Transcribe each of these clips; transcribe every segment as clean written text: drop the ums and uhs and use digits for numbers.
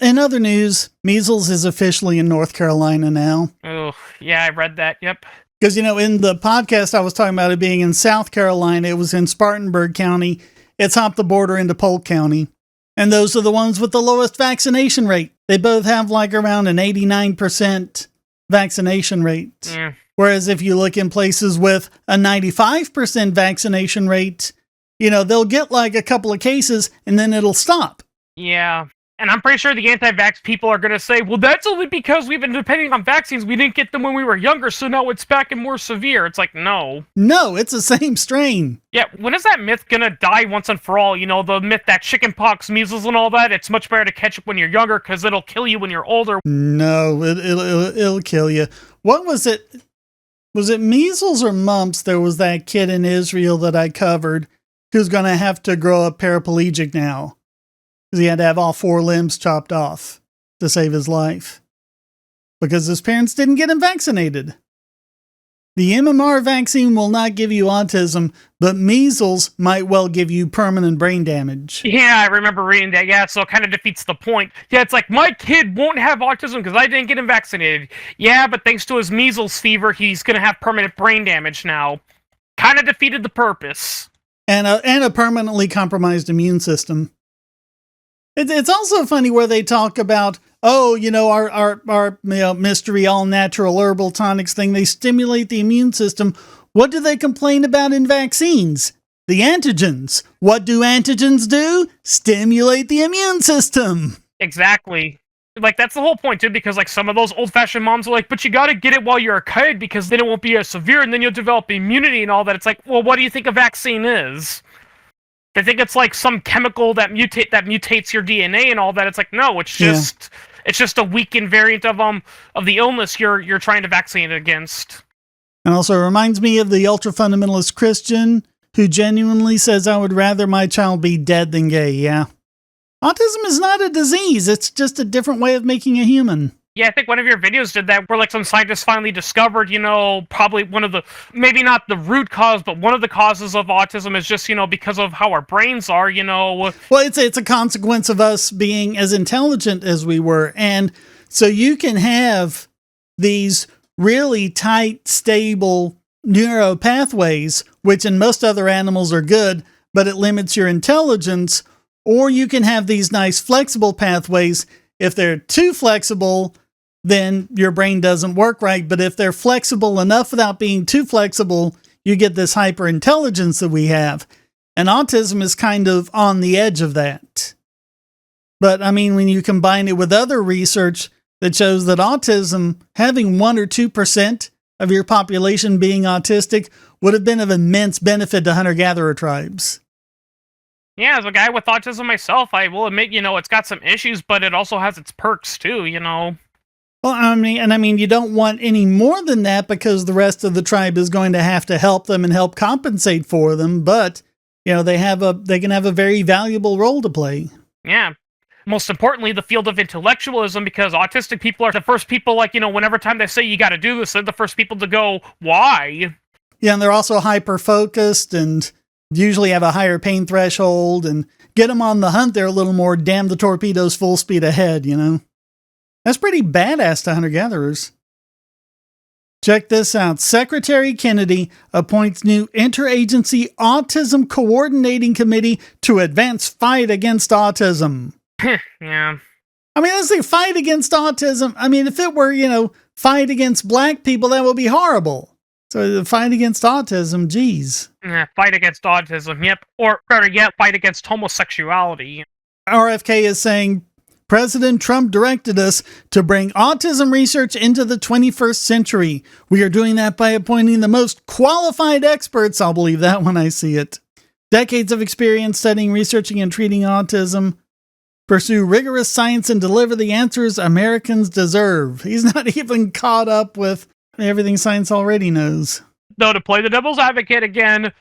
in other news, measles is officially in North Carolina now. Oh, yeah, I read that. Yep. Because, in the podcast I was talking about it being in South Carolina, it was in Spartanburg County. It's hopped the border into Polk County. And those are the ones with the lowest vaccination rate. They both have like around an 89% vaccination rate. Yeah. Whereas if you look in places with a 95% vaccination rate, they'll get like a couple of cases and then it'll stop. Yeah. And I'm pretty sure the anti-vax people are going to say, well, that's only because we've been depending on vaccines. We didn't get them when we were younger, so now it's back and more severe. It's like, no. No, it's the same strain. Yeah, when is that myth going to die once and for all? The myth that chickenpox, measles, and all that, it's much better to catch it when you're younger because it'll kill you when you're older. No, it'll kill you. What was it? Was it measles or mumps? There was that kid in Israel that I covered who's going to have to grow up paraplegic now. Because he had to have all 4 limbs chopped off to save his life. Because his parents didn't get him vaccinated. The MMR vaccine will not give you autism, but measles might well give you permanent brain damage. Yeah, I remember reading that. Yeah, so it kind of defeats the point. Yeah, it's like, my kid won't have autism because I didn't get him vaccinated. Yeah, but thanks to his measles fever, he's going to have permanent brain damage now. Kind of defeated the purpose. And a permanently compromised immune system. It's also funny where they talk about, our mystery all-natural herbal tonics thing. They stimulate the immune system. What do they complain about in vaccines? The antigens. What do antigens do? Stimulate the immune system. Exactly. Like, that's the whole point, too, because, like, some of those old-fashioned moms are like, but you gotta get it while you're a kid because then it won't be as severe and then you'll develop immunity and all that. It's like, well, what do you think a vaccine is? They think it's like some chemical that mutates your DNA and all that. It's like, no, it's just a weakened variant of the illness you're trying to vaccinate against. And also it reminds me of the ultra-fundamentalist Christian who genuinely says, I would rather my child be dead than gay. Yeah. Autism is not a disease. It's just a different way of making a human. Yeah, I think one of your videos did that, where like some scientists finally discovered, probably one of the, maybe not the root cause, but one of the causes of autism is just, because of how our brains are, Well, it's a consequence of us being as intelligent as we were. And so you can have these really tight, stable neural pathways, which in most other animals are good, but it limits your intelligence. Or you can have these nice flexible pathways. If they're too flexible, then your brain doesn't work right. But if they're flexible enough without being too flexible, you get this hyper intelligence that we have. And autism is kind of on the edge of that. But I mean, when you combine it with other research that shows that autism, having 1 or 2% of your population being autistic would have been of immense benefit to hunter-gatherer tribes. Yeah, as a guy with autism myself, I will admit, it's got some issues, but it also has its perks too, Well, I mean, you don't want any more than that because the rest of the tribe is going to have to help them and help compensate for them. But, they can have a very valuable role to play. Yeah. Most importantly, the field of intellectualism, because autistic people are the first people, whenever time they say you got to do this, they're the first people to go, why? Yeah, and they're also hyper-focused and usually have a higher pain threshold, and get them on the hunt, they're a little more damn the torpedoes full speed ahead, That's pretty badass to hunter-gatherers. Check this out. Secretary Kennedy appoints new interagency autism coordinating committee to advance fight against autism. Yeah. I mean, let's say fight against autism. I mean, if it were, fight against black people, that would be horrible. So the fight against autism, geez. Yeah, fight against autism, yep. Or better yet, fight against homosexuality. RFK is saying, President Trump directed us to bring autism research into the 21st century. We are doing that by appointing the most qualified experts. I'll believe that when I see it. Decades of experience studying, researching, and treating autism. Pursue rigorous science and deliver the answers Americans deserve. He's not even caught up with everything science already knows. Though, to play the devil's advocate again,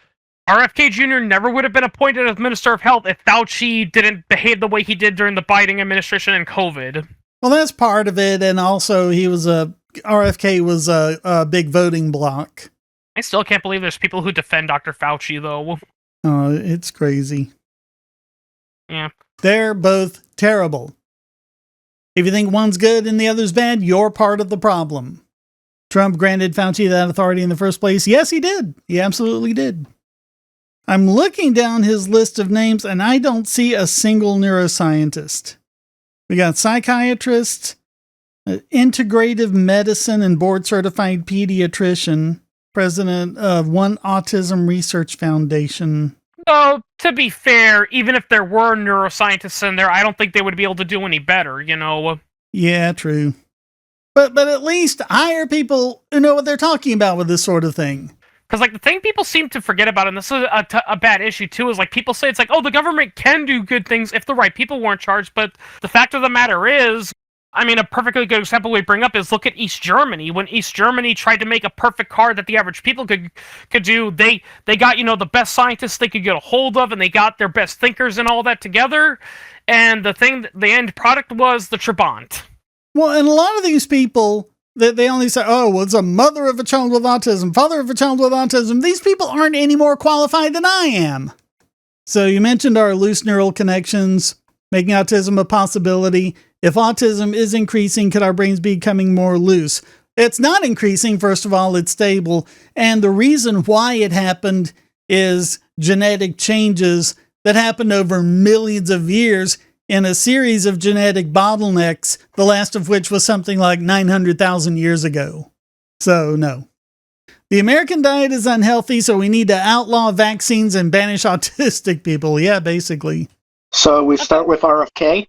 RFK Jr. never would have been appointed as Minister of Health if Fauci didn't behave the way he did during the Biden administration and COVID. Well, that's part of it, and also RFK was a big voting bloc. I still can't believe there's people who defend Dr. Fauci, though. Oh, it's crazy. Yeah. They're both terrible. If you think one's good and the other's bad, you're part of the problem. Trump granted Fauci that authority in the first place. Yes, he did. He absolutely did. I'm looking down his list of names and I don't see a single neuroscientist. We got psychiatrist, integrative medicine and board certified pediatrician, president of One Autism Research Foundation. Though, to be fair, even if there were neuroscientists in there, I don't think they would be able to do any better, you know? Yeah, true. But at least hire people who know what they're talking about with this sort of thing. Because, like, the thing people seem to forget about, and this is a bad issue, too, is, like, people say it's like, oh, the government can do good things if the right people weren't charged, but the fact of the matter is, I mean, a perfectly good example we bring up is look at East Germany. When East Germany tried to make a perfect car that the average people could do, they got, you know, the best scientists they could get a hold of, and they got their best thinkers and all that together, and the end product was the Trabant. Well, and a lot of these people, they only say, oh, well, it's a mother of a child with autism, father of a child with autism. These people aren't any more qualified than I am. So you mentioned our loose neural connections, making autism a possibility. If autism is increasing, could our brains be becoming more loose? It's not increasing. First of all, it's stable. And the reason why it happened is genetic changes that happened over millions of years in a series of genetic bottlenecks, the last of which was something like 900,000 years ago. So, no. The American diet is unhealthy, so we need to outlaw vaccines and banish autistic people. Yeah, basically. So we start with RFK?